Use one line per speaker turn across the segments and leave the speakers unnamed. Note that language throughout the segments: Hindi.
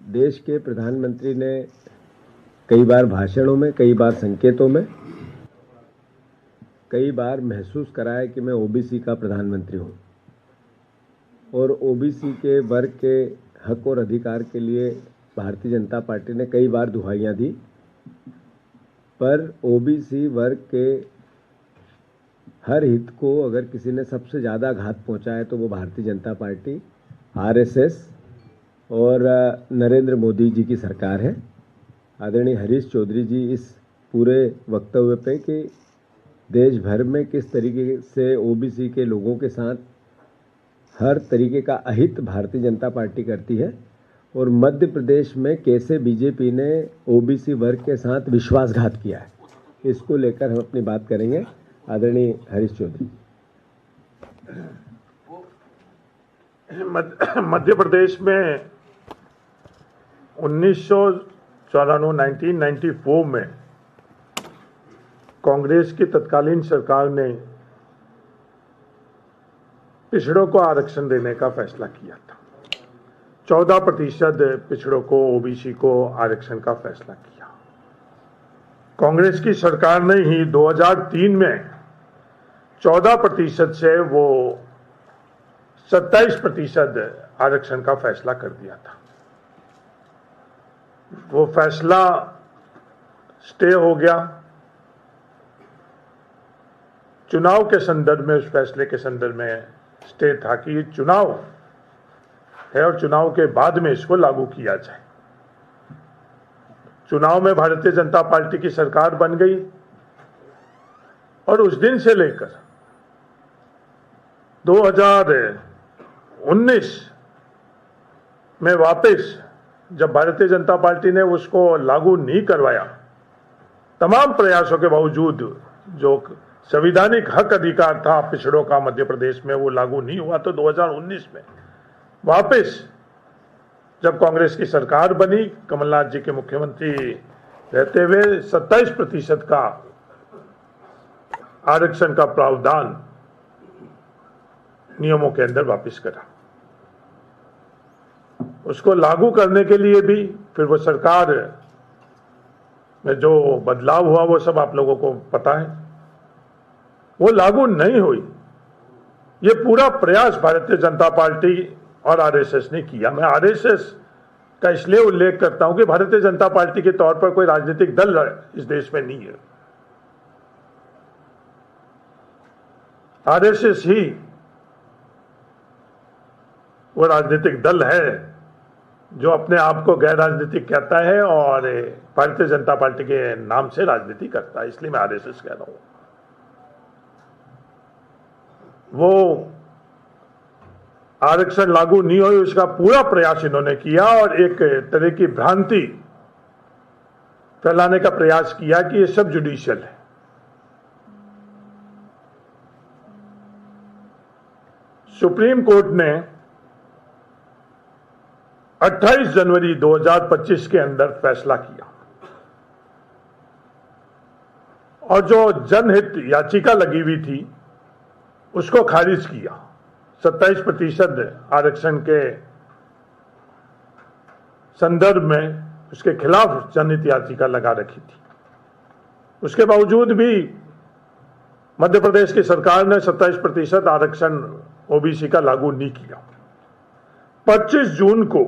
देश के प्रधानमंत्री ने कई बार भाषणों में, कई बार संकेतों में, कई बार महसूस कराया कि मैं ओबीसी का प्रधानमंत्री हूं और ओबीसी के वर्ग के हक और अधिकार के लिए भारतीय जनता पार्टी ने कई बार दुहाइयां दी। पर ओबीसी वर्ग के हर हित को अगर किसी ने सबसे ज़्यादा घात पहुंचाया तो वो भारतीय जनता पार्टी, आरएसएस और नरेंद्र मोदी जी की सरकार है। आदरणीय हरीश चौधरी जी इस पूरे वक्तव्य पे कि देश भर में किस तरीके से ओबीसी के लोगों के साथ हर तरीके का अहित भारतीय जनता पार्टी करती है और मध्य प्रदेश में कैसे बीजेपी ने ओबीसी वर्ग के साथ विश्वासघात किया है, इसको लेकर हम अपनी बात करेंगे। आदरणीय हरीश चौधरी।
मध्य प्रदेश में 1994 में कांग्रेस की तत्कालीन सरकार ने पिछड़ों को आरक्षण देने का फैसला किया था। 14% पिछड़ों को, ओबीसी को आरक्षण का फैसला किया। कांग्रेस की सरकार ने ही 2003 में 14% से वो 27% आरक्षण का फैसला कर दिया था। वो फैसला स्टे हो गया। चुनाव के संदर्भ में, उस फैसले के संदर्भ में स्टे था कि ये चुनाव है और चुनाव के बाद में इसको लागू किया जाए। चुनाव में भारतीय जनता पार्टी की सरकार बन गई और उस दिन से लेकर 2019 में वापस जब भारतीय जनता पार्टी ने उसको लागू नहीं करवाया, तमाम प्रयासों के बावजूद जो संवैधानिक हक अधिकार था पिछड़ों का मध्य प्रदेश में वो लागू नहीं हुआ, तो 2019 में वापस जब कांग्रेस की सरकार बनी, कमलनाथ जी के मुख्यमंत्री रहते हुए 27% का आरक्षण का प्रावधान नियमों के अंदर वापस करा। उसको लागू करने के लिए भी फिर वो सरकार में जो बदलाव हुआ वो सब आप लोगों को पता है, वो लागू नहीं हुई। ये पूरा प्रयास भारतीय जनता पार्टी और आरएसएस ने किया। मैं आरएसएस का इसलिए उल्लेख करता हूं कि भारतीय जनता पार्टी के तौर पर कोई राजनीतिक दल इस देश में नहीं है। आरएसएस ही वो राजनीतिक दल है जो अपने आप को गैर राजनीतिक कहता है और भारतीय जनता पार्टी के नाम से राजनीति करता है, इसलिए मैं आरएसएस कह रहा हूं। वो आरक्षण लागू नहीं हुई, उसका पूरा प्रयास इन्होंने किया और एक तरह की भ्रांति फैलाने का प्रयास किया कि ये सब जुडिशियल है। सुप्रीम कोर्ट ने 28 जनवरी 2025 के अंदर फैसला किया और जो जनहित याचिका लगी हुई थी उसको खारिज किया। 27% आरक्षण के संदर्भ में उसके खिलाफ जनहित याचिका लगा रखी थी। उसके बावजूद भी मध्य प्रदेश की सरकार ने 27% आरक्षण ओबीसी का लागू नहीं किया। 25 जून को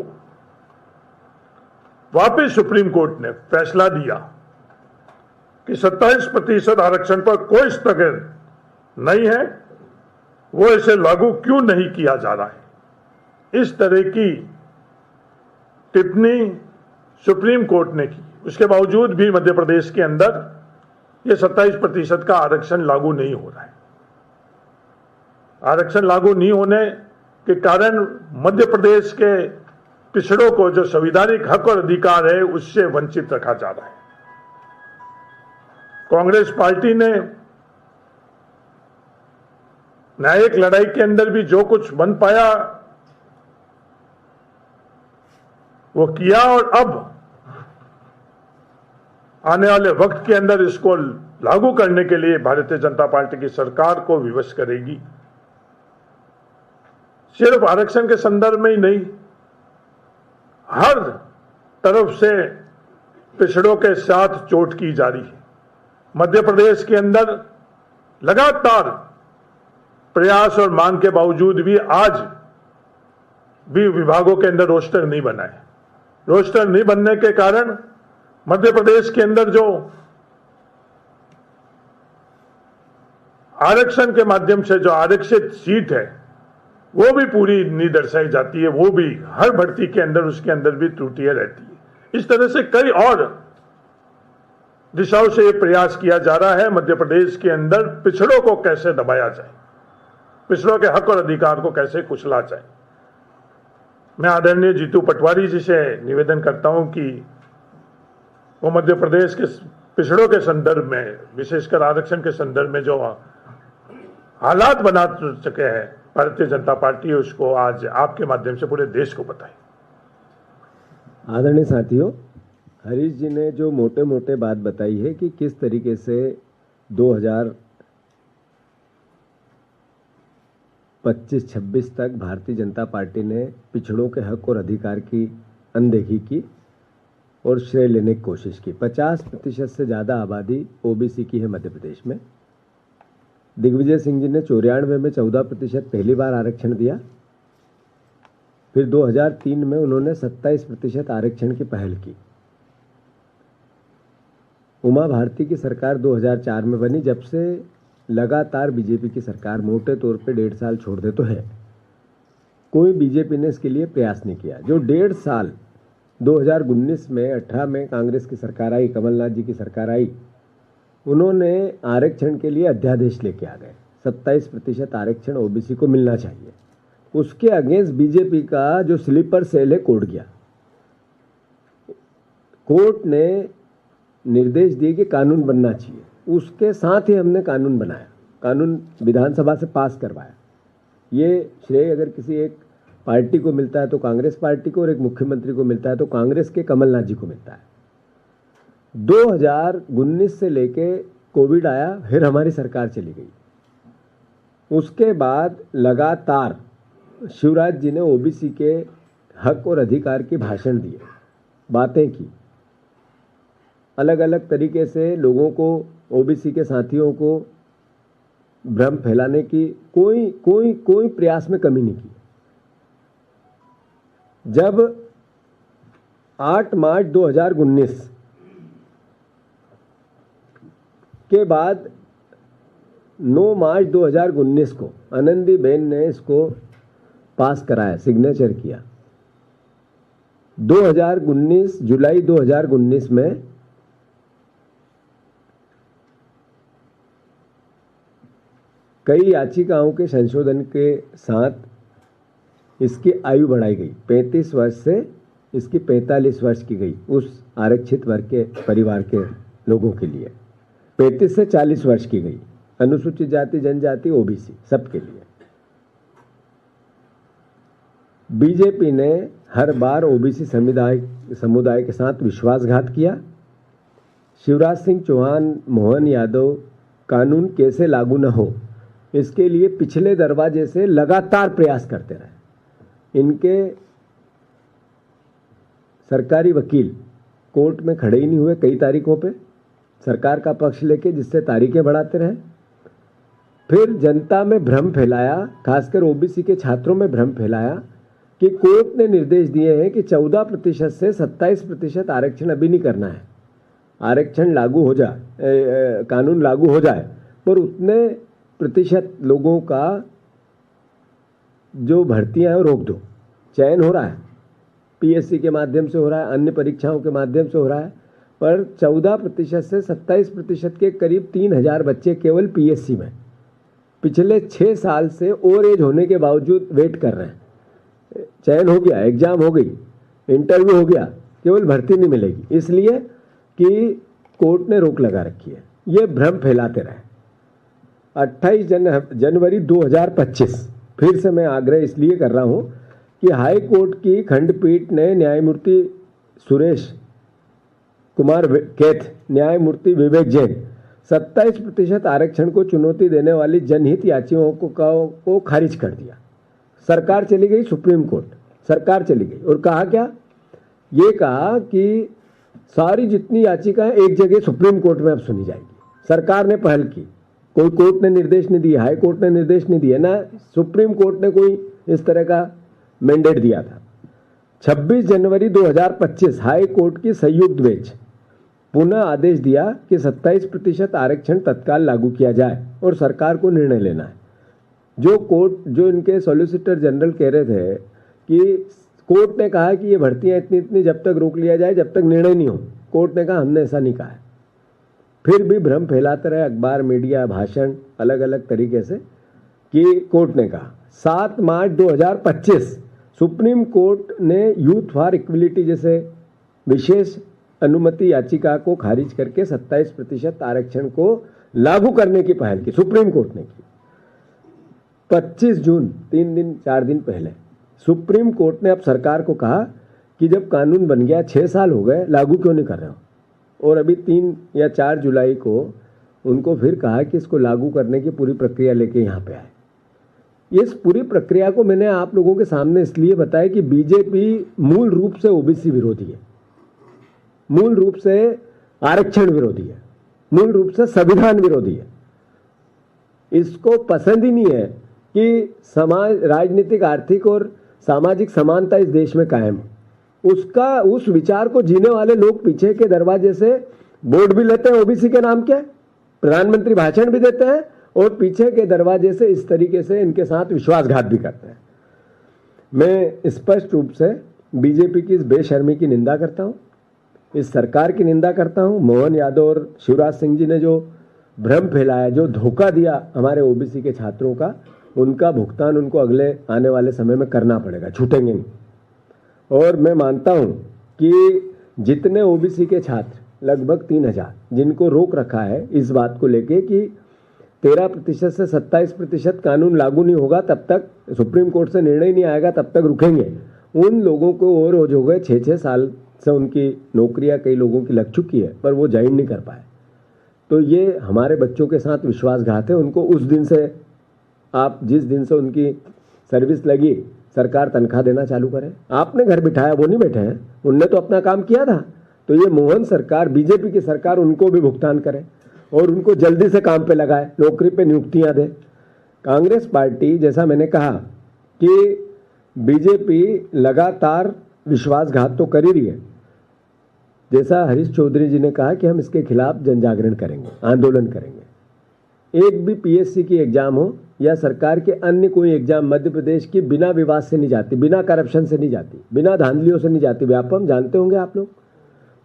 वापस सुप्रीम कोर्ट ने फैसला दिया कि 27% आरक्षण पर कोई स्थगन नहीं है, वो इसे लागू क्यों नहीं किया जा रहा है। इस तरह की टिप्पणी सुप्रीम कोर्ट ने की। उसके बावजूद भी मध्य प्रदेश के अंदर ये 27% का आरक्षण लागू नहीं हो रहा है। आरक्षण लागू नहीं होने के कारण मध्य प्रदेश के पिछड़ों को जो संवैधानिक हक और अधिकार है उससे वंचित रखा जा रहा है। कांग्रेस पार्टी ने न्यायिक लड़ाई के अंदर भी जो कुछ बन पाया वो किया और अब आने वाले वक्त के अंदर इसको लागू करने के लिए भारतीय जनता पार्टी की सरकार को विवश करेगी। सिर्फ आरक्षण के संदर्भ में ही नहीं, हर तरफ से पिछड़ों के साथ चोट की जा रही है। मध्य प्रदेश के अंदर लगातार प्रयास और मांग के बावजूद भी आज भी विभागों के अंदर रोस्टर नहीं बना है। रोस्टर नहीं बनने के कारण मध्य प्रदेश के अंदर जो आरक्षण के माध्यम से जो आरक्षित सीट है वो भी पूरी नहीं दर्शाई जाती है, वो भी हर भर्ती के अंदर उसके अंदर भी त्रुटियां रहती है। इस तरह से कई और दिशाओं से ये प्रयास किया जा रहा है मध्य प्रदेश के अंदर पिछड़ों को कैसे दबाया जाए, पिछड़ों के हक और अधिकार को कैसे कुचला जाए। मैं आदरणीय जीतू पटवारी जी से निवेदन करता हूं कि वो मध्य प्रदेश के पिछड़ों के संदर्भ में, विशेषकर आरक्षण के संदर्भ में जो हालात बना चुके हैं भारतीय जनता पार्टी, उसको आज आपके माध्यम से पूरे देश को बताए।
आदरणीय साथियों, हरीश जी ने जो मोटे मोटे बात बताई है कि किस तरीके से 2025-26 तक भारतीय जनता पार्टी ने पिछड़ों के हक और अधिकार की अनदेखी की और श्रेय लेने की कोशिश की। 50% से ज़्यादा आबादी ओबीसी की है मध्य प्रदेश में। दिग्विजय सिंह जी ने 94 में 14% पहली बार आरक्षण दिया, फिर 2003 में उन्होंने 27% आरक्षण की पहल की। उमा भारती की सरकार 2004 में बनी। जब से लगातार बीजेपी की सरकार मोटे तौर पे 1.5 साल छोड़ दे तो है, कोई बीजेपी ने इसके लिए प्रयास नहीं किया। जो 1.5 साल 2019 में 18 में कांग्रेस की सरकार आई, कमलनाथ जी की सरकार आई, उन्होंने आरक्षण के लिए अध्यादेश लेके आ गए। 27% आरक्षण ओबीसी को मिलना चाहिए। उसके अगेंस्ट बीजेपी का जो स्लीपर सेल है कोर्ट गया। कोर्ट ने निर्देश दिए कि कानून बनना चाहिए। उसके साथ ही हमने कानून बनाया, कानून विधानसभा से पास करवाया। ये श्रेय अगर किसी एक पार्टी को मिलता है तो कांग्रेस पार्टी को, और एक मुख्यमंत्री को मिलता है तो कांग्रेस के कमलनाथ जी को मिलता है। 2019 से लेके कोविड आया, फिर हमारी सरकार चली गई। उसके बाद लगातार शिवराज जी ने ओबीसी के हक और अधिकार के भाषण दिए, बातें की, अलग अलग तरीके से लोगों को, ओबीसी के साथियों को भ्रम फैलाने की कोई प्रयास में कमी नहीं की। जब 8 मार्च 2019 के बाद 9 मार्च 2019 को आनंदीबेन ने इसको पास कराया, सिग्नेचर किया। 2019 जुलाई 2019 में कई याचिकाओं के संशोधन के साथ इसकी आयु बढ़ाई गई। 35 वर्ष से इसकी 45 वर्ष की गई उस आरक्षित वर्ग के परिवार के लोगों के लिए। 35 से 40 वर्ष की गई अनुसूचित जाति, जनजाति, ओबीसी सबके लिए। बीजेपी ने हर बार ओबीसी समुदाय के साथ विश्वासघात किया। शिवराज सिंह चौहान, मोहन यादव कानून कैसे लागू न हो इसके लिए पिछले दरवाजे से लगातार प्रयास करते रहे। इनके सरकारी वकील कोर्ट में खड़े ही नहीं हुए कई तारीखों पे सरकार का पक्ष लेके, जिससे तारीखें बढ़ाते रहे। फिर जनता में भ्रम फैलाया, खासकर ओबीसी के छात्रों में भ्रम फैलाया कि कोर्ट ने निर्देश दिए हैं कि 14% से 27% आरक्षण अभी नहीं करना है। आरक्षण लागू हो जाए, कानून लागू हो जाए, पर उतने प्रतिशत लोगों का जो भर्तियां हैं वो रोक दो। चयन हो रहा है, पीएससी के माध्यम से हो रहा है, अन्य परीक्षाओं के माध्यम से हो रहा है, पर 14% से 27% के करीब 3000 बच्चे केवल पीएससी में पिछले 6 साल से ओवर एज होने के बावजूद वेट कर रहे हैं। चयन हो गया, एग्जाम हो गई, इंटरव्यू हो गया, केवल भर्ती नहीं मिलेगी, इसलिए कि कोर्ट ने रोक लगा रखी है। ये भ्रम फैलाते रहे। 28 जनवरी 2025 फिर से मैं आग्रह इसलिए कर रहा हूं कि हाई कोर्ट की खंडपीठ ने न्यायमूर्ति सुरेश कुमार कैथ, न्यायमूर्ति विवेक जैन 27% आरक्षण को चुनौती देने वाली जनहित याचिकाओं को खारिज कर दिया। सरकार चली गई सुप्रीम कोर्ट, सरकार चली गई और कहा क्या ये कहा कि सारी जितनी याचिकाएं एक जगह सुप्रीम कोर्ट में अब सुनी जाएगी। सरकार ने पहल की, कोई कोर्ट ने निर्देश नहीं दिया, हाई कोर्ट ने निर्देश नहीं दिया, ना सुप्रीम कोर्ट ने कोई इस तरह का मैंडेट दिया था। 26 जनवरी 2025 हाई कोर्ट की संयुक्त बेंच पुनः आदेश दिया कि 27% आरक्षण तत्काल लागू किया जाए और सरकार को निर्णय लेना है। जो इनके सॉलिसिटर जनरल कह रहे थे कि कोर्ट ने कहा कि ये भर्तियां इतनी इतनी जब तक रोक लिया जाए, जब तक निर्णय नहीं हो। कोर्ट ने कहा हमने ऐसा नहीं कहा है। फिर भी भ्रम फैलाते रहे अखबार, मीडिया, भाषण अलग अलग तरीके से कि कोर्ट ने कहा। 7 मार्च 2025 सुप्रीम कोर्ट ने यूथ फॉर इक्वलिटी जैसे विशेष अनुमति याचिका को खारिज करके 27% आरक्षण को लागू करने की पहल की, सुप्रीम कोर्ट ने की। 25 जून 4 दिन पहले सुप्रीम कोर्ट ने अब सरकार को कहा कि जब कानून बन गया, 6 साल हो गए, लागू क्यों नहीं कर रहे हो। और अभी 3 या 4 जुलाई को उनको फिर कहा कि इसको लागू करने की पूरी प्रक्रिया लेके यहाँ पे आए। इस पूरी प्रक्रिया को मैंने आप लोगों के सामने इसलिए बताया कि बीजेपी मूल रूप से ओबीसी विरोधी है, मूल रूप से आरक्षण विरोधी है, मूल रूप से संविधान विरोधी है। इसको पसंद ही नहीं है कि समाज, राजनीतिक, आर्थिक और सामाजिक समानता इस देश में कायम है। उस विचार को जीने वाले लोग पीछे के दरवाजे से वोट भी लेते हैं ओबीसी के नाम के, प्रधानमंत्री भाषण भी देते हैं और पीछे के दरवाजे से इस तरीके से इनके साथ विश्वासघात भी करते हैं। मैं स्पष्ट रूप से बीजेपी की इस बेशर्मी की निंदा करता हूं, इस सरकार की निंदा करता हूं। मोहन यादव और शिवराज सिंह जी ने जो भ्रम फैलाया, जो धोखा दिया हमारे ओबीसी के छात्रों का, उनका भुगतान उनको अगले आने वाले समय में करना पड़ेगा, छूटेंगे नहीं। और मैं मानता हूं कि जितने ओबीसी के छात्र, लगभग 3000, जिनको रोक रखा है इस बात को लेके कि 13% से 27% कानून लागू नहीं होगा तब तक, सुप्रीम कोर्ट से निर्णय नहीं आएगा तब तक रुकेंगे, उन लोगों को और रोज हो गए 6-6 साल से उनकी नौकरियां कई लोगों की लग चुकी है पर वो ज्वाइन नहीं कर पाए। तो ये हमारे बच्चों के साथ विश्वासघात है। उनको उस दिन से, आप जिस दिन से उनकी सर्विस लगी, सरकार तनख्वाह देना चालू करे। आपने घर बिठाया, वो नहीं बैठे हैं, उनने तो अपना काम किया था। तो ये मोहन सरकार, बीजेपी की सरकार उनको भी भुगतान करे और उनको जल्दी से काम पे लगाए, नौकरी पे नियुक्तियां दे। कांग्रेस पार्टी, जैसा मैंने कहा कि बीजेपी लगातार विश्वासघात तो कर ही रही है। जैसा हरीश चौधरी जी ने कहा कि हम इसके खिलाफ जन जागरण करेंगे, आंदोलन करेंगे। एक भी पीएससी की एग्जाम हो या सरकार के अन्य कोई एग्जाम मध्य प्रदेश की बिना विवाद से नहीं जाती, बिना करप्शन से नहीं जाती, बिना धांधलियों से नहीं जाती। व्यापम जानते होंगे आप लोग,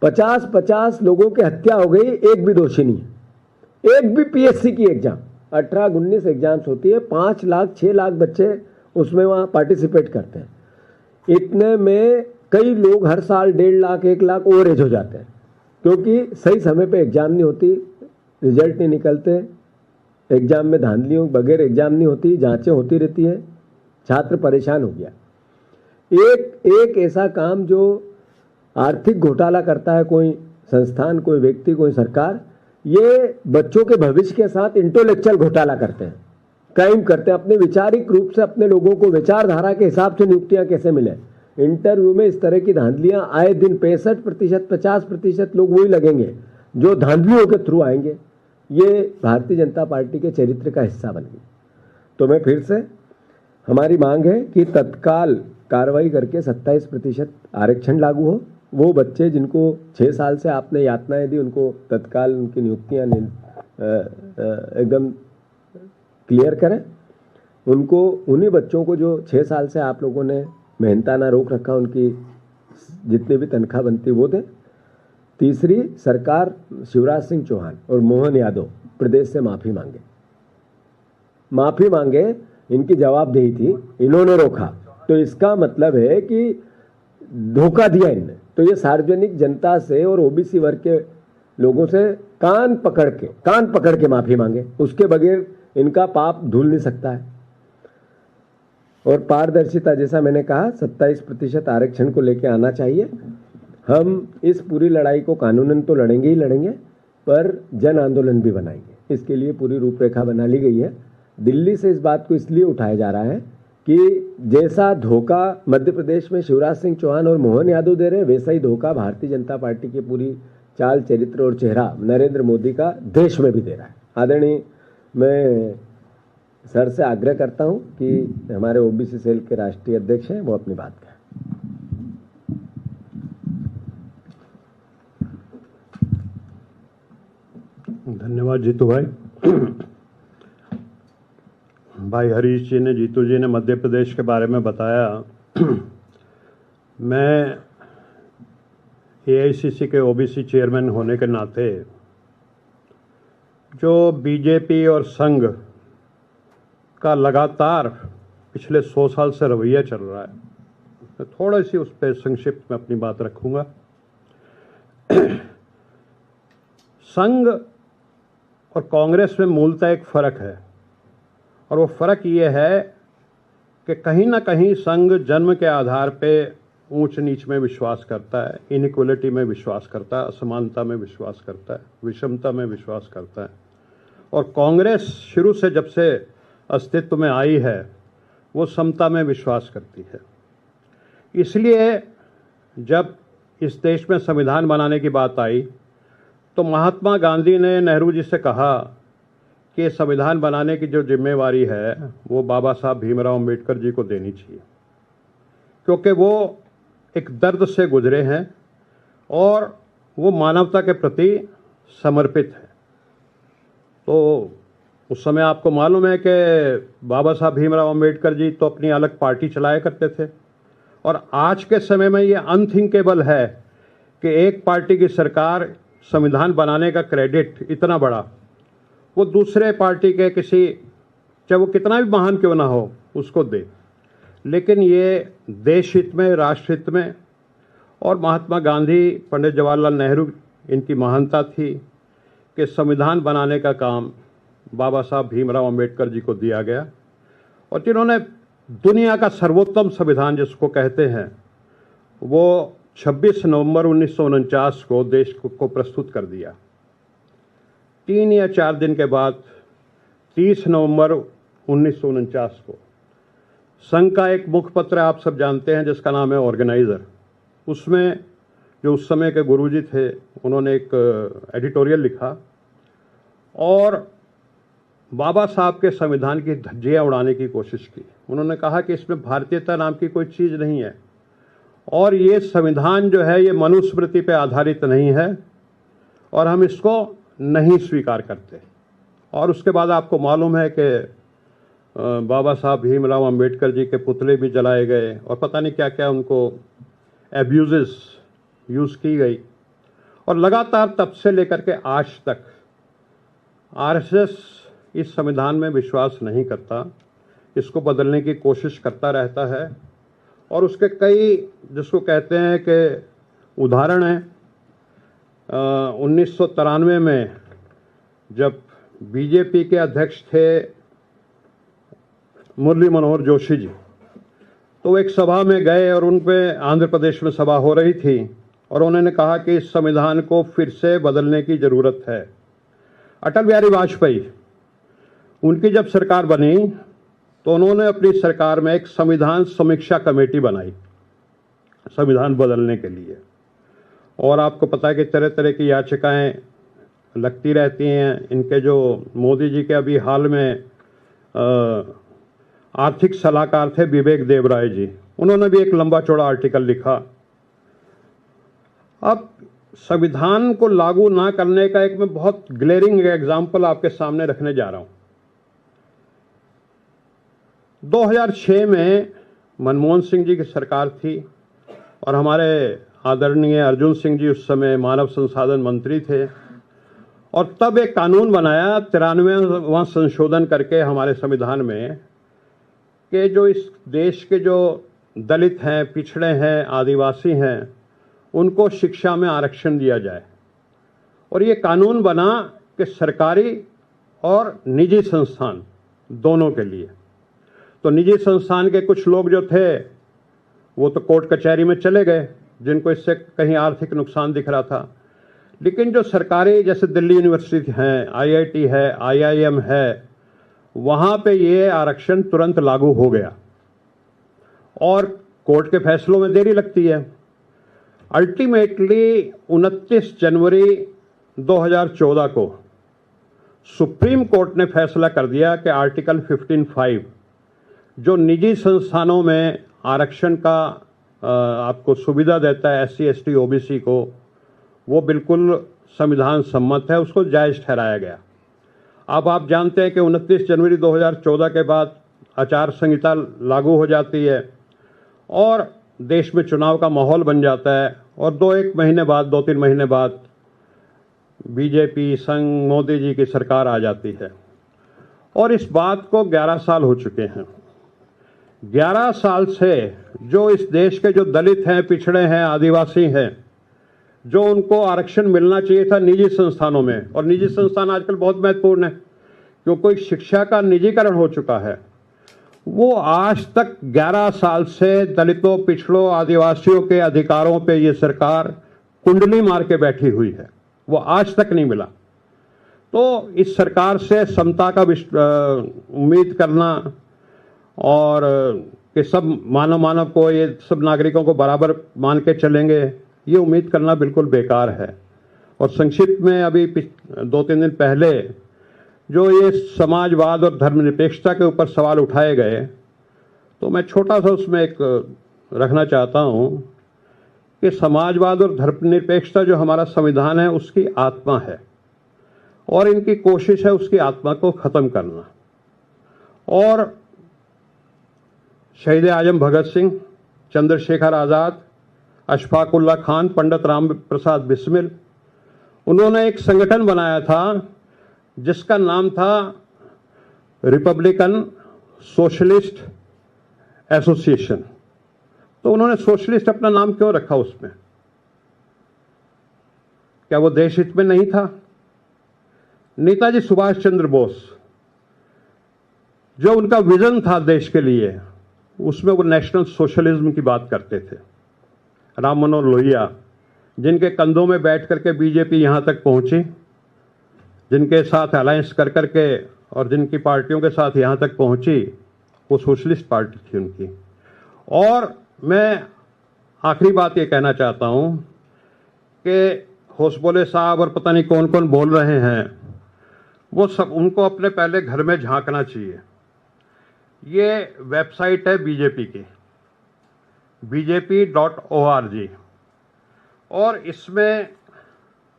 50-50 लोगों की हत्या हो गई, एक भी दोषी नहीं है। एक भी पीएससी की एग्जाम, 18-19 एग्जाम्स होती है, 5 लाख 6 लाख बच्चे उसमें वहाँ पार्टिसिपेट करते हैं। इतने में कई लोग हर साल 1.5 लाख 1 लाख ओवरेज हो जाते हैं क्योंकि सही समय पे एग्जाम नहीं होती, रिजल्ट नहीं निकलते, एग्जाम में धांधलियों बगैर एग्जाम नहीं होती, जांचें होती रहती है, छात्र परेशान हो गया। एक ऐसा काम जो आर्थिक घोटाला करता है कोई संस्थान, कोई व्यक्ति, कोई सरकार, ये बच्चों के भविष्य के साथ इंटेलेक्चुअल घोटाला करते हैं, क्राइम करते हैं। अपने विचारिक रूप से अपने लोगों को विचारधारा के हिसाब से नियुक्तियां कैसे मिले, इंटरव्यू में इस तरह की धांधलियां आए दिन 65% 50% लोग वही लगेंगे जो धांधलियों के थ्रू आएंगे। ये भारतीय जनता पार्टी के चरित्र का हिस्सा बन गई। तो मैं फिर से, हमारी मांग है कि तत्काल कार्रवाई करके 27% आरक्षण लागू हो। वो बच्चे जिनको 6 साल से आपने यातनाएं दी, उनको तत्काल उनकी नियुक्तियां एकदम क्लियर करें। उनको, उन्हीं बच्चों को जो 6 साल से आप लोगों ने मेहनताना रोक रखा, उनकी जितनी भी तनख्वाह बनती वो दें। तीसरी, सरकार शिवराज सिंह चौहान और मोहन यादव प्रदेश से माफी मांगे। इनकी जवाबदेही थी, इन्होंने रोका, तो इसका मतलब है कि धोखा दिया इनने। तो ये सार्वजनिक जनता से और ओबीसी वर्ग के लोगों से कान पकड़ के माफी मांगे, उसके बगैर इनका पाप धुल नहीं सकता है। और पारदर्शिता, जैसा मैंने कहा, 27% आरक्षण को लेकर आना चाहिए। हम इस पूरी लड़ाई को कानूनन तो लड़ेंगे ही लड़ेंगे, पर जन आंदोलन भी बनाएंगे। इसके लिए पूरी रूपरेखा बना ली गई है। दिल्ली से इस बात को इसलिए उठाया जा रहा है कि जैसा धोखा मध्य प्रदेश में शिवराज सिंह चौहान और मोहन यादव दे रहे हैं, वैसा ही धोखा भारतीय जनता पार्टी की पूरी चाल, चरित्र और चेहरा नरेंद्र मोदी का देश में भी दे रहा है। आदरणीय, मैं सर से आग्रह करता हूं कि हमारे ओबीसी सेल के राष्ट्रीय अध्यक्ष हैं, वो अपनी बात कहें।
धन्यवाद जीतू भाई। भाई हरीश जी ने, जीतू जी ने मध्य प्रदेश के बारे में बताया। मैं एआईसीसी के ओबीसी चेयरमैन होने के नाते जो बीजेपी और संघ का लगातार पिछले 100 साल से रवैया चल रहा है, मैं थोड़ी सी उस पर संक्षिप्त में अपनी बात रखूंगा। संघ और कांग्रेस में मूलतः एक फ़र्क है, और वो फ़र्क ये है कि कहीं ना कहीं संघ जन्म के आधार पे ऊंच नीच में विश्वास करता है, इनइक्वलिटी में विश्वास करता है, असमानता में विश्वास करता है, विषमता में विश्वास करता है। और कांग्रेस शुरू से जब से अस्तित्व में आई है वो समता में विश्वास करती है। इसलिए जब इस देश में संविधान बनाने की बात आई तो महात्मा गांधी ने नेहरू जी से कहा कि संविधान बनाने की जो जिम्मेवारी है वो बाबा साहब भीमराव अम्बेडकर जी को देनी चाहिए, क्योंकि वो एक दर्द से गुजरे हैं और वो मानवता के प्रति समर्पित है। तो उस समय आपको मालूम है कि बाबा साहब भीमराव अम्बेडकर जी तो अपनी अलग पार्टी चलाया करते थे, और आज के समय में ये अनथिंकेबल है कि एक पार्टी की सरकार संविधान बनाने का क्रेडिट इतना बड़ा वो दूसरे पार्टी के किसी, चाहे वो कितना भी महान क्यों ना हो, उसको दे। लेकिन ये देश हित में, राष्ट्र हित में, और महात्मा गांधी, पंडित जवाहरलाल नेहरू, इनकी महानता थी कि संविधान बनाने का काम बाबा साहब भीमराव अम्बेडकर जी को दिया गया, और जिन्होंने दुनिया का सर्वोत्तम संविधान जिसको कहते हैं वो 26 नवंबर 1949 को देश को प्रस्तुत कर दिया। 3 या 4 दिन के बाद 30 नवंबर 1949 को संघ का एक मुखपत्र आप सब जानते हैं जिसका नाम है ऑर्गेनाइजर। उसमें जो उस समय के गुरुजी थे उन्होंने एक एडिटोरियल लिखा और बाबा साहब के संविधान की धज्जियां उड़ाने की कोशिश की। उन्होंने कहा कि इसमें भारतीयता नाम की कोई चीज़ नहीं है, और ये संविधान जो है ये मनुस्मृति पे आधारित नहीं है, और हम इसको नहीं स्वीकार करते। और उसके बाद आपको मालूम है कि बाबा साहब भीमराव अम्बेडकर जी के पुतले भी जलाए गए, और पता नहीं क्या क्या उनको एब्यूज़ेस यूज़ की गई। और लगातार तब से लेकर के आज तक आरएसएस इस संविधान में विश्वास नहीं करता, इसको बदलने की कोशिश करता रहता है। और उसके कई जिसको कहते हैं कि उदाहरण हैं। 1993 में जब बीजेपी के अध्यक्ष थे मुरली मनोहर जोशी जी, तो एक सभा में गए और उन पे आंध्र प्रदेश में सभा हो रही थी, और उन्होंने कहा कि इस संविधान को फिर से बदलने की ज़रूरत है। अटल बिहारी वाजपेयी, उनकी जब सरकार बनी तो उन्होंने अपनी सरकार में एक संविधान समीक्षा कमेटी बनाई संविधान बदलने के लिए। और आपको पता है कि तरह तरह की याचिकाएं लगती रहती हैं। इनके जो मोदी जी के अभी हाल में आर्थिक सलाहकार थे विवेक देवराय जी, उन्होंने भी एक लंबा चौड़ा आर्टिकल लिखा। अब संविधान को लागू ना करने का एक मैं बहुत ग्लेरिंग एग्जाम्पल आपके सामने रखने जा रहा हूं। 2006 में मनमोहन सिंह जी की सरकार थी, और हमारे आदरणीय अर्जुन सिंह जी उस समय मानव संसाधन मंत्री थे, और तब एक कानून बनाया 93वां संशोधन करके हमारे संविधान में कि जो इस देश के जो दलित हैं, पिछड़े हैं, आदिवासी हैं, उनको शिक्षा में आरक्षण दिया जाए। और ये कानून बना कि सरकारी और निजी संस्थान दोनों के लिए। तो निजी संस्थान के कुछ लोग जो थे वो तो कोर्ट कचहरी में चले गए, जिनको इससे कहीं आर्थिक नुकसान दिख रहा था। लेकिन जो सरकारी, जैसे दिल्ली यूनिवर्सिटी हैं, आईआईटी है, आईआईएम है, वहाँ पे ये आरक्षण तुरंत लागू हो गया। और कोर्ट के फैसलों में देरी लगती है। अल्टीमेटली 29 जनवरी 2014 को सुप्रीम कोर्ट ने फैसला कर दिया कि आर्टिकल 15(5) जो निजी संस्थानों में आरक्षण का आपको सुविधा देता है SC ST OBC को, वो बिल्कुल संविधान सम्मत है, उसको जायज़ ठहराया गया। अब आप जानते हैं कि 29 जनवरी 2014 के बाद आचार संहिता लागू हो जाती है और देश में चुनाव का माहौल बन जाता है और 2-3 महीने बाद बीजेपी संग मोदी जी की सरकार आ जाती है और इस बात को 11 साल हो चुके हैं। 11 साल से जो इस देश के जो दलित हैं, पिछड़े हैं, आदिवासी हैं, जो उनको आरक्षण मिलना चाहिए था निजी संस्थानों में, और निजी संस्थान आजकल बहुत महत्वपूर्ण है क्योंकि शिक्षा का निजीकरण हो चुका है, वो आज तक 11 साल से दलितों, पिछड़ों, आदिवासियों के अधिकारों पे ये सरकार कुंडली मार के बैठी हुई है, वो आज तक नहीं मिला। तो इस सरकार से समता का उम्मीद करना और कि सब मानव को, ये सब नागरिकों को बराबर मान के चलेंगे, ये उम्मीद करना बिल्कुल बेकार है। और संक्षिप्त में अभी 2-3 दिन पहले जो ये समाजवाद और धर्मनिरपेक्षता के ऊपर सवाल उठाए गए, तो मैं छोटा सा उसमें एक रखना चाहता हूँ कि समाजवाद और धर्मनिरपेक्षता जो हमारा संविधान है उसकी आत्मा है और इनकी कोशिश है उसकी आत्मा को ख़त्म करना। और शहीद आजम भगत सिंह, चंद्रशेखर आज़ाद, अशफाक उल्लाह खान, पंडित राम प्रसाद बिस्मिल, उन्होंने एक संगठन बनाया था जिसका नाम था रिपब्लिकन सोशलिस्ट एसोसिएशन। तो उन्होंने सोशलिस्ट अपना नाम क्यों रखा उसमें? क्या वो देश हित में नहीं था? नेताजी सुभाष चंद्र बोस, जो उनका विजन था देश के लिए, उसमें वो नेशनल सोशलिज्म की बात करते थे। राम मनोहर लोहिया, जिनके कंधों में बैठ करके बीजेपी यहाँ तक पहुंची, जिनके साथ अलायंस कर करके और जिनकी पार्टियों के साथ यहाँ तक पहुंची, वो सोशलिस्ट पार्टी थी उनकी। और मैं आखिरी बात ये कहना चाहता हूँ कि होसबोले साहब और पता नहीं कौन कौन बोल रहे हैं, वो सब, उनको अपने पहले घर में झांकना चाहिए। ये वेबसाइट है बीजेपी की, bjp.org, और इसमें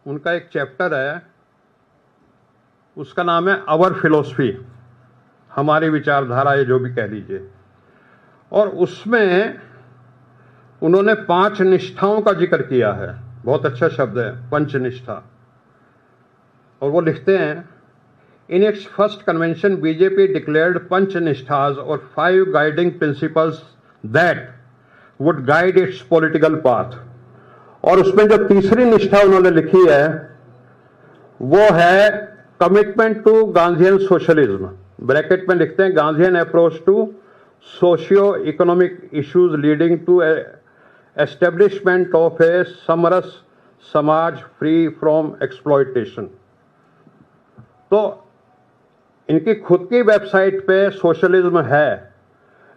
उनका एक चैप्टर है, उसका नाम है आवर फिलॉसफी, हमारी विचारधारा, ये जो भी कह लीजिए। और उसमें उन्होंने 5 निष्ठाओं का जिक्र किया है, बहुत अच्छा शब्द है, पंचनिष्ठा। और वो लिखते हैं, in its first convention BJP declared Panch Nishthas और 5 guiding principles that would guide its political path. और उसमें जो तीसरी निष्ठा उन्होंने लिखी है वो है commitment to Gandhian socialism, bracket में लिखते हैं Gandhian approach to socio economic issues leading to establishment of a samras samaj free from exploitation. तो इनकी खुद की वेबसाइट पे सोशलिज्म है,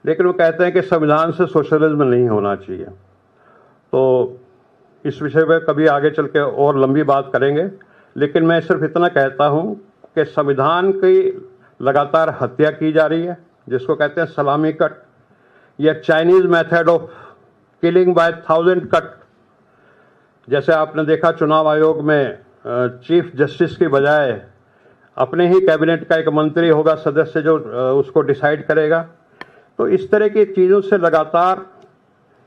लेकिन वो कहते हैं कि संविधान से सोशलिज्म नहीं होना चाहिए। तो इस विषय पे कभी आगे चल के और लंबी बात करेंगे, लेकिन मैं सिर्फ इतना कहता हूँ कि संविधान की लगातार हत्या की जा रही है, जिसको कहते हैं सलामी कट, या Chinese method of killing by 1000 cut. जैसे आपने देखा चुनाव आयोग में चीफ जस्टिस की बजाय अपने ही कैबिनेट का एक मंत्री होगा सदस्य जो उसको डिसाइड करेगा। तो इस तरह की चीज़ों से लगातार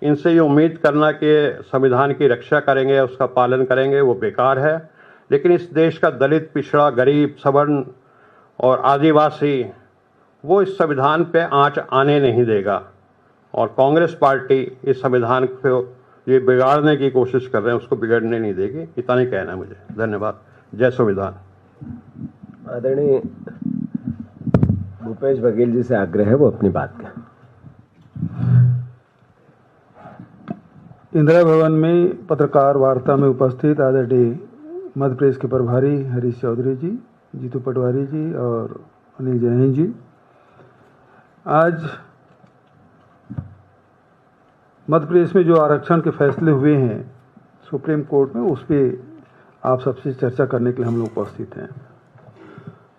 इनसे ये उम्मीद करना कि संविधान की रक्षा करेंगे, उसका पालन करेंगे, वो बेकार है। लेकिन इस देश का दलित, पिछड़ा, गरीब, सवर्ण और आदिवासी वो इस संविधान पे आंच आने नहीं देगा, और कांग्रेस पार्टी इस संविधान को ये बिगाड़ने की कोशिश कर रहे हैं, उसको बिगड़ने नहीं देगी। इतना नहीं कहना है मुझे। धन्यवाद। जय संविधान।
आदरणीय भूपेश बघेल जी से आग्रह है वो अपनी बात करें।
इंदिरा भवन में पत्रकार वार्ता में उपस्थित आदरणीय मध्य प्रदेश के प्रभारी हरीश चौधरी जी, जीतू पटवारी जी और अनिल जैन जी, आज मध्य प्रदेश में जो आरक्षण के फैसले हुए हैं सुप्रीम कोर्ट में, उस पर आप सबसे चर्चा करने के लिए हम लोग उपस्थित हैं।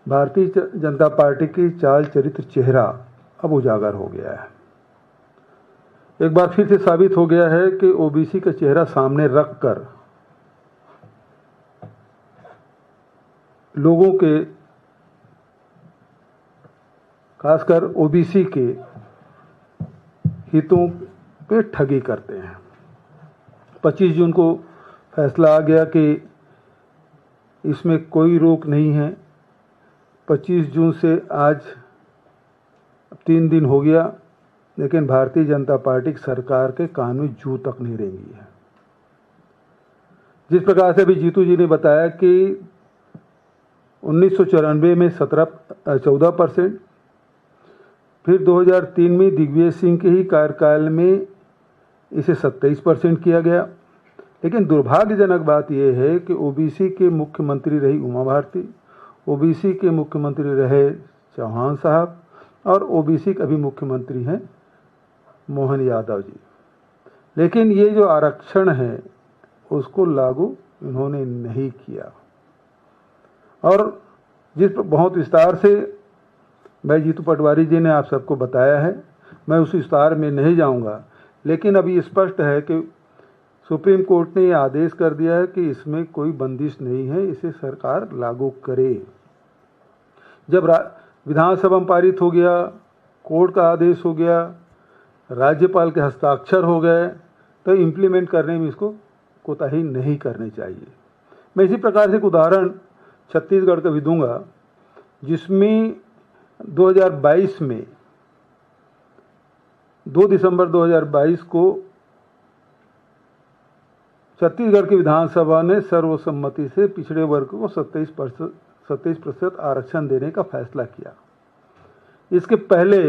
भारतीय जनता पार्टी की चाल चरित्र चेहरा अब उजागर हो गया है। एक बार फिर से साबित हो गया है कि ओबीसी का चेहरा सामने रखकर लोगों के, खासकर ओबीसी के हितों पे ठगी करते हैं। 25 जून को फैसला आ गया कि इसमें कोई रोक नहीं है। 25 जून से आज 3 दिन हो गया, लेकिन भारतीय जनता पार्टी की सरकार के कान में जू तक नहीं रेंगी है। जिस प्रकार से अभी जीतू जी ने बताया कि 1994 में 14%, फिर 2003 में दिग्विजय सिंह के ही कार्यकाल में इसे 27% किया गया। लेकिन दुर्भाग्यजनक बात यह है कि ओबीसी के मुख्यमंत्री रही उमा भारती, ओबीसी के मुख्यमंत्री रहे चौहान साहब, और ओबीसी के अभी मुख्यमंत्री हैं मोहन यादव जी। लेकिन ये जो आरक्षण है उसको लागू इन्होंने नहीं किया। और जिस बहुत विस्तार से भाई जीतू पटवारी जी ने आप सबको बताया है, मैं उस विस्तार में नहीं जाऊंगा। लेकिन अभी स्पष्ट है कि सुप्रीम कोर्ट ने ये आदेश कर दिया है कि इसमें कोई बंदिश नहीं है, इसे सरकार लागू करे। जब विधानसभा में पारित हो गया, कोर्ट का आदेश हो गया, राज्यपाल के हस्ताक्षर हो गए, तो इम्प्लीमेंट करने में इसको कोताही नहीं करनी चाहिए। मैं इसी प्रकार से एक उदाहरण छत्तीसगढ़ का भी दूंगा, जिसमें 2022 में 2 दिसंबर 2022 को छत्तीसगढ़ की विधानसभा ने सर्वसम्मति से पिछड़े वर्ग को 27% आरक्षण देने का फैसला किया। इसके पहले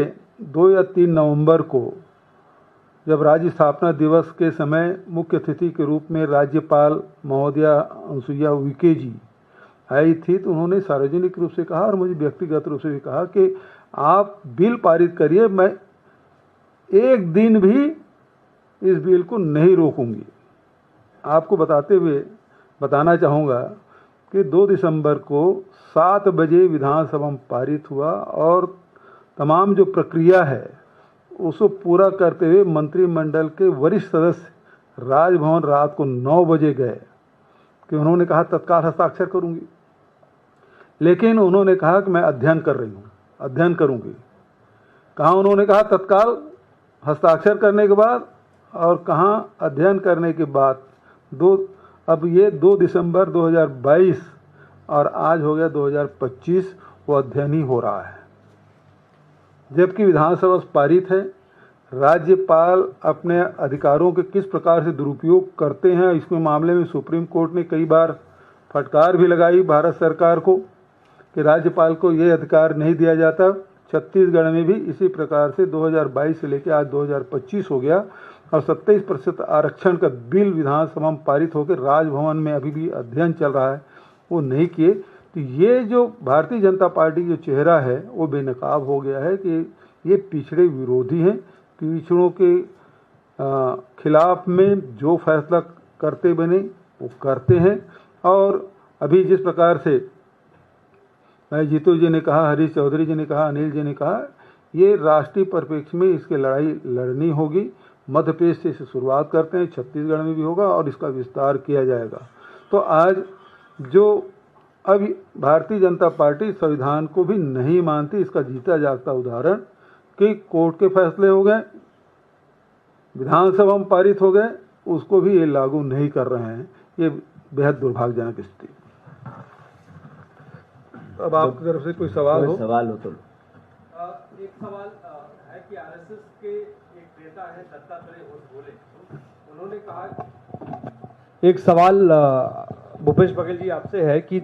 2 या 3 नवंबर को जब राज्य स्थापना दिवस के समय मुख्य अतिथि के रूप में राज्यपाल महोदया अनुसुईया उइके जी आई थी, तो उन्होंने सार्वजनिक रूप से कहा और मुझे व्यक्तिगत रूप से भी कहा कि आप बिल पारित करिए, मैं एक दिन भी इस बिल को नहीं रोकूंगी। आपको बताना चाहूँगा कि 2 दिसंबर को 7 बजे विधानसभा में पारित हुआ और तमाम जो प्रक्रिया है उसको पूरा करते हुए मंत्रिमंडल के वरिष्ठ सदस्य राजभवन रात को 9 बजे गए कि उन्होंने कहा तत्काल हस्ताक्षर करूंगी। लेकिन उन्होंने कहा कि मैं अध्ययन कर रही हूँ, अध्ययन करूंगी। कहाँ उन्होंने कहा तत्काल हस्ताक्षर करने के बाद और कहाँ अध्ययन करने के बाद। अब ये 2 दिसंबर 2022 और आज हो गया 2025, वो अध्ययन ही हो रहा है। जबकि विधानसभा पारित है, राज्यपाल अपने अधिकारों के किस प्रकार से दुरुपयोग करते हैं, इसके मामले में सुप्रीम कोर्ट ने कई बार फटकार भी लगाई भारत सरकार को कि राज्यपाल को ये अधिकार नहीं दिया जाता। छत्तीसगढ़ में भी इसी प्रकार से 2022 से लेकर आज 2025 हो गया और 27% आरक्षण का बिल विधानसभा में पारित होकर राजभवन में अभी भी अध्ययन चल रहा है, वो नहीं किए। तो ये जो भारतीय जनता पार्टी जो चेहरा है वो बेनकाब हो गया है कि ये पिछड़े विरोधी हैं। पिछड़ों के खिलाफ में जो फैसला करते बने वो करते हैं। और अभी जिस प्रकार से जीतू जी ने कहा, हरीश चौधरी जी ने कहा, अनिल जी ने कहा, ये राष्ट्रीय परिप्रेक्ष्य में इसकी लड़ाई लड़नी होगी। मध्य प्रदेश से इसे शुरुआत करते हैं, छत्तीसगढ़ में भी होगा और इसका विस्तार किया जाएगा। तो आज जो अभी भारतीय जनता पार्टी संविधान को भी नहीं मानती, इसका जीता जागता उदाहरण कि कोर्ट के फैसले हो गए, विधानसभा में पारित हो गए, उसको भी ये लागू नहीं कर रहे हैं। ये बेहद दुर्भाग्यजनक स्थिति। अब आपकी तरफ से कोई सवाल हो?
सवाल हो तो
एक सवाल है कि आरएसएस के एक नेता है दत्तात्रेय होसबोले, उन्होंने कहा, एक सवाल भूपेश बघेल जी आपसे है कि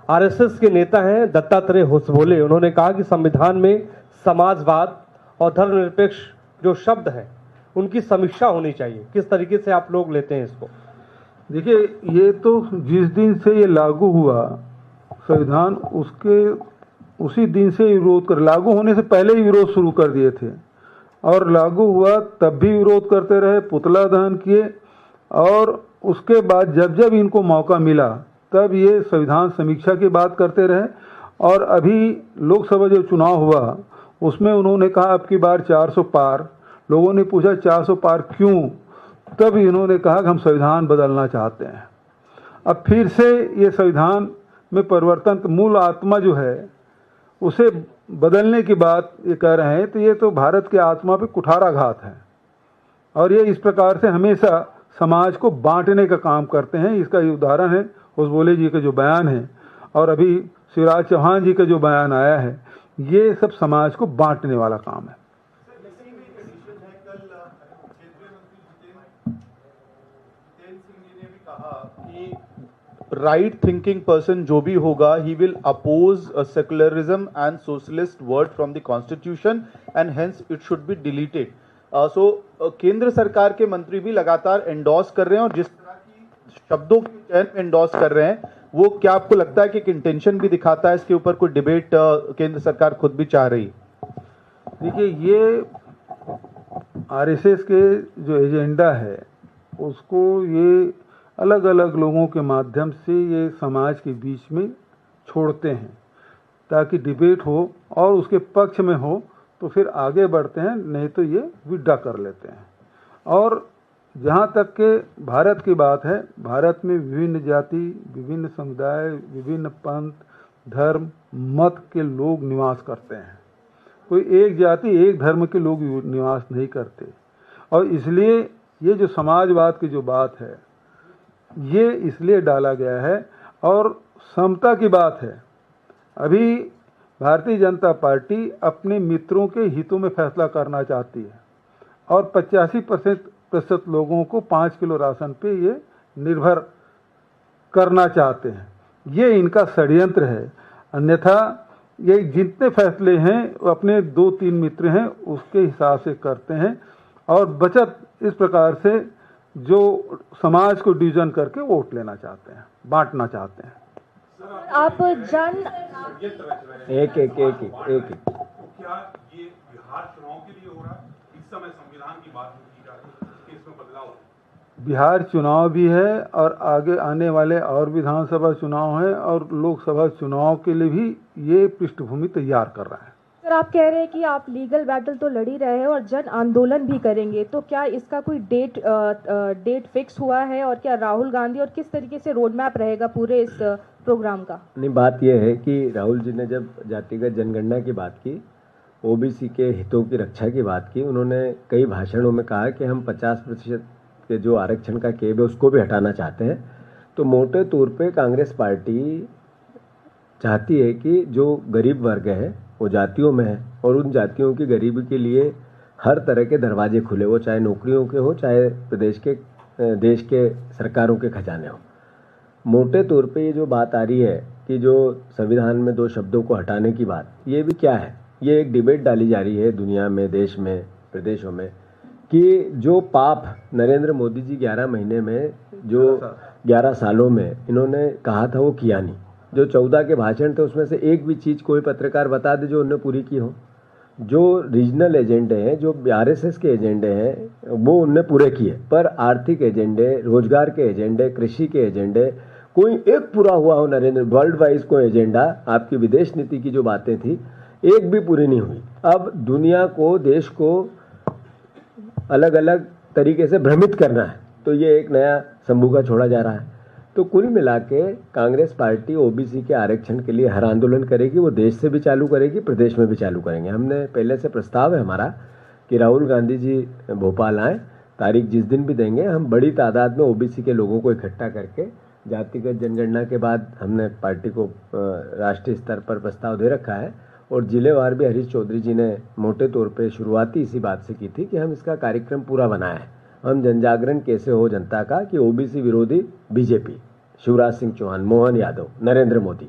आरएसएस के नेता हैं दत्तात्रेय होसबोले, उन्होंने कहा कि संविधान में समाजवाद और धर्मनिरपेक्ष जो शब्द हैं उनकी समीक्षा होनी चाहिए। किस तरीके से आप लोग लेते हैं इसको?
देखिए, ये तो जिस दिन से ये लागू हुआ संविधान, उसके उसी दिन से विरोध कर, लागू होने से पहले ही विरोध शुरू कर दिए थे। और लागू हुआ तब भी विरोध करते रहे, पुतला दहन किए, और उसके बाद जब जब इनको मौका मिला तब ये संविधान समीक्षा की बात करते रहे। और अभी लोकसभा जो चुनाव हुआ उसमें उन्होंने कहा अब की बार 400 पार। लोगों ने पूछा 400 पार क्यों? तब इन्होंने कहा कि हम संविधान बदलना चाहते हैं। अब फिर से ये संविधान में परिवर्तन की मूल आत्मा जो है उसे बदलने की बात ये कह रहे हैं, तो ये तो भारत की आत्मा पे कुठाराघात है। और ये इस प्रकार से हमेशा समाज को बांटने का काम करते हैं। इसका ये उदाहरण है होसबोले जी का जो बयान है और अभी शिवराज चौहान जी का जो बयान आया है, ये सब समाज को बांटने वाला काम है।
राइट थिंकिंग पर्सन जो भी होगा he will oppose secularism and socialist word from the constitution and hence it should be deleted. So केंद्र सरकार के मंत्री भी लगातार एंडोर्स कर रहे हैं और जिस तरह की शब्दों के चयन एंडोर्स कर रहे हैं वो क्या आपको लगता है कि एक इंटेंशन भी दिखाता है इसके ऊपर कोई डिबेट केंद्र सरकार खुद भी चाह रही?
देखिए, ये आरएसएस के जो एजेंडा है उसको ये अलग अलग लोगों के माध्यम से ये समाज के बीच में छोड़ते हैं ताकि डिबेट हो और उसके पक्ष में हो तो फिर आगे बढ़ते हैं, नहीं तो ये विड्रा कर लेते हैं। और जहाँ तक के भारत की बात है, भारत में विभिन्न जाति, विभिन्न समुदाय, विभिन्न पंथ, धर्म, मत के लोग निवास करते हैं। कोई एक जाति एक धर्म के लोग निवास नहीं करते। और इसलिए ये जो समाजवाद की जो बात है ये इसलिए डाला गया है। और समता की बात है, अभी भारतीय जनता पार्टी अपने मित्रों के हितों में फैसला करना चाहती है और 85% लोगों को 5 किलो राशन पे ये निर्भर करना चाहते हैं। ये इनका षड्यंत्र है। अन्यथा ये जितने फैसले हैं वो अपने 2-3 मित्र हैं उसके हिसाब से करते हैं और बचत इस प्रकार से जो समाज को डिवीजन करके वोट लेना चाहते हैं, बांटना चाहते हैं।
आप जन
एक
क्या ये बिहार चुनाव के लिए हो रहा है? इस समय संविधान की बात की जा रही है कि इसमें बदलाव हो।
बिहार चुनाव भी है और आगे आने वाले और विधानसभा चुनाव है और लोकसभा चुनाव के लिए भी ये पृष्ठभूमि तैयार कर रहा है।
सर, आप कह रहे हैं कि आप लीगल बैटल तो लड़ ही रहे हैं और जन आंदोलन भी करेंगे, तो क्या इसका कोई डेट फिक्स हुआ है और क्या राहुल गांधी और किस तरीके से रोड मैप रहेगा पूरे इस प्रोग्राम का?
नहीं, बात यह है कि राहुल जी ने जब जातिगत जनगणना की बात की, ओबीसी के हितों की रक्षा की बात की, उन्होंने कई भाषणों में कहा कि हम 50% के जो आरक्षण का केब है उसको भी हटाना चाहते हैं। तो मोटे तौर पे कांग्रेस पार्टी चाहती है कि जो गरीब वर्ग है वो जातियों में है और उन जातियों की गरीबी के लिए हर तरह के दरवाजे खुले, वो चाहे नौकरियों के हो चाहे देश के सरकारों के खजाने हो। मोटे तौर पे ये जो बात आ रही है कि जो संविधान में 2 शब्दों को हटाने की बात, ये भी क्या है? ये एक डिबेट डाली जा रही है दुनिया में, देश में, प्रदेशों में कि जो पाप नरेंद्र मोदी जी 11 महीने में, जो 11 सालों में इन्होंने कहा था वो किया नहीं। जो 14 के भाषण थे उसमें से एक भी चीज़ कोई पत्रकार बता दे जो उन्होंने पूरी की हो। जो रीजनल एजेंडे हैं, जो आरएसएस के एजेंडे हैं वो उनने पूरे किए, पर आर्थिक एजेंडे, रोजगार के एजेंडे, कृषि के एजेंडे कोई एक पूरा हुआ हो नरेंद्र, वर्ल्ड वाइज कोई एजेंडा, आपकी विदेश नीति की जो बातें थी एक भी पूरी नहीं हुई। अब दुनिया को, देश को अलग अलग तरीके से भ्रमित करना है, तो ये एक नया संभूगा छोड़ा जा रहा है। तो कुल मिला के कांग्रेस पार्टी ओबीसी के आरक्षण के लिए हर आंदोलन करेगी, वो देश से भी चालू करेगी, प्रदेश में भी चालू करेंगे। हमने पहले से प्रस्ताव है हमारा कि राहुल गांधी जी भोपाल आए, तारीख जिस दिन भी देंगे, हम बड़ी तादाद में ओबीसी के लोगों को इकट्ठा करके जातिगत जनगणना के बाद हमने पार्टी को राष्ट्रीय स्तर पर प्रस्ताव दे रखा है और जिलेवार भी हरीश चौधरी जी ने मोटे तौर पे शुरुआती इसी बात से की थी कि हम इसका कार्यक्रम पूरा बनाए हैं। हम जनजागरण कैसे हो जनता का कि ओबीसी विरोधी बीजेपी, शिवराज सिंह चौहान, मोहन यादव, नरेंद्र मोदी,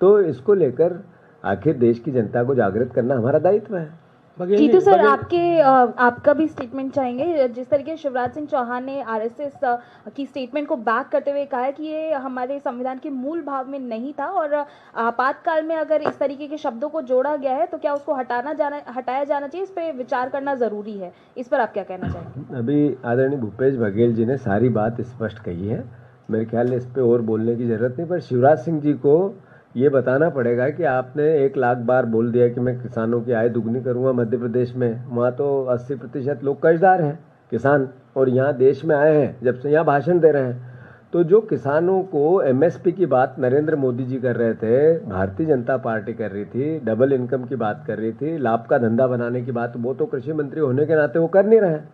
तो इसको लेकर आखिर देश की जनता को जागृत करना हमारा दायित्व है।
जीतू सर, आपका भी स्टेटमेंट चाहेंगे। जिस तरीके से शिवराज सिंह चौहान ने आरएसएस की स्टेटमेंट को बैक करते हुए कहा है कि ये हमारे संविधान के मूल भाव में नहीं था और आपातकाल में अगर इस तरीके के शब्दों को जोड़ा गया है तो क्या उसको हटाया जाना चाहिए, इस पर विचार करना जरूरी है। इस पर आप क्या कहना चाहेंगे?
अभी आदरणीय भूपेश बघेल जी ने सारी बात स्पष्ट कही है, मेरे ख्याल में इस पर और बोलने की जरूरत नहीं। पर शिवराज सिंह जी को ये बताना पड़ेगा कि आपने 1 लाख बार बोल दिया कि मैं किसानों की आय दुगनी करूंगा मध्य प्रदेश में, वहाँ तो 80% लोग कर्जदार हैं किसान, और यहाँ देश में आए हैं जब से यहाँ भाषण दे रहे हैं। तो जो किसानों को एमएसपी की बात नरेंद्र मोदी जी कर रहे थे, भारतीय जनता पार्टी कर रही थी, डबल इनकम की बात कर रही थी, लाभ का धंधा बनाने की बात, वो तो कृषि मंत्री होने के नाते वो कर नहीं रहे हैं।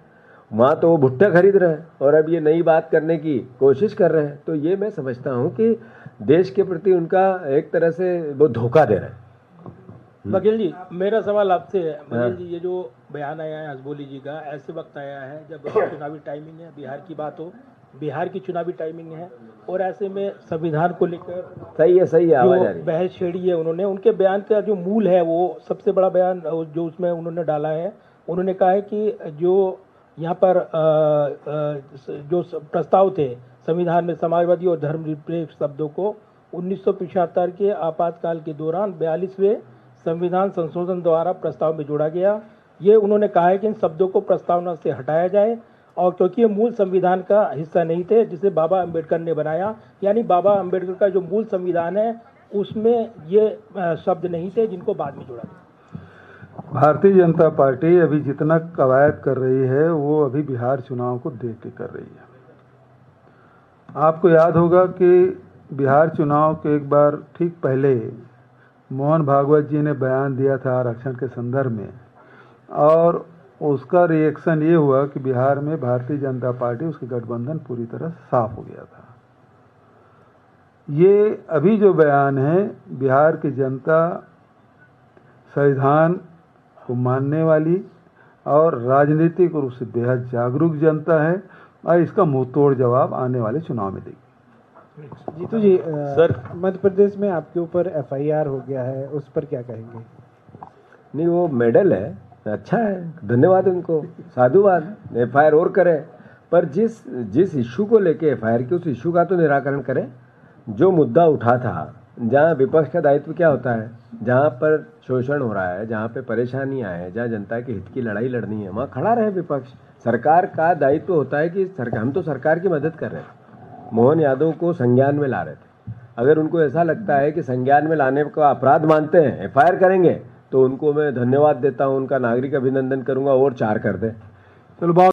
वहाँ तो वो भुट्टे खरीद रहे हैं और अब ये नई बात करने की कोशिश कर रहे हैं। तो ये मैं समझता हूँ कि देश के प्रति उनका एक तरह से वो धोखा दे रहे हैं।
बघेल जी, मेरा सवाल आपसे है। बघेल जी, ये जो बयान आया है हसबोली जी का, ऐसे वक्त आया है जब चुनावी टाइमिंग है, बिहार की बात हो, बिहार की चुनावी टाइमिंग है, और ऐसे में संविधान को लेकर
सही है आवाज आ रही है,
बहस छेड़ी है उन्होंने। उनके बयान का जो मूल है, वो सबसे बड़ा बयान जो उसमें उन्होंने डाला है, उन्होंने कहा है कि जो यहाँ पर जो प्रस्ताव थे संविधान में समाजवादी और धर्मनिरपेक्ष शब्दों को 1975 के आपातकाल के दौरान 42वें संविधान संशोधन द्वारा प्रस्ताव में जोड़ा गया। ये उन्होंने कहा है कि इन शब्दों को प्रस्तावना से हटाया जाए, और क्योंकि ये मूल संविधान का हिस्सा नहीं थे जिसे बाबा अंबेडकर ने बनाया, यानी बाबा अंबेडकर का जो मूल संविधान है उसमें ये शब्द नहीं थे जिनको बाद में जोड़ा गया।
भारतीय जनता पार्टी अभी जितना कवायद कर रही है वो अभी बिहार चुनाव को देख के कर रही है। आपको याद होगा कि बिहार चुनाव के एक बार ठीक पहले मोहन भागवत जी ने बयान दिया था आरक्षण के संदर्भ में, और उसका रिएक्शन ये हुआ कि बिहार में भारतीय जनता पार्टी, उसकी गठबंधन पूरी तरह साफ हो गया था। ये अभी जो बयान है, बिहार की जनता संविधान को मानने वाली और राजनीतिक रूप से बेहद जागरूक जनता है, और इसका मुंहतोड़ जवाब आने वाले चुनाव में देगी।
जीतू जी, सर, मध्य प्रदेश में आपके ऊपर एफआईआर हो गया है, उस पर क्या कहेंगे?
नहीं, वो मेडल है, अच्छा है, धन्यवाद उनको, साधुवाद, एफआईआर और करें, पर जिस इशू को लेके एफआईआर की, उस इशू का तो निराकरण करें। जो मुद्दा उठा था, जहाँ विपक्ष का दायित्व क्या होता है, जहाँ पर शोषण हो रहा है, जहाँ पे परेशानियाँ हैं, जहाँ जनता के हित की लड़ाई लड़नी है, वहाँ खड़ा रहे विपक्ष। सरकार का दायित्व होता है कि हम तो सरकार की मदद कर रहे हैं। मोहन यादव को संज्ञान में ला रहे थे, अगर उनको ऐसा लगता है कि संज्ञान में लाने का अपराध मानते हैं, एफआईआर करेंगे, तो उनको मैं धन्यवाद देता हूँ, उनका नागरिक अभिनंदन करूँगा और 4 कर दे।
चलो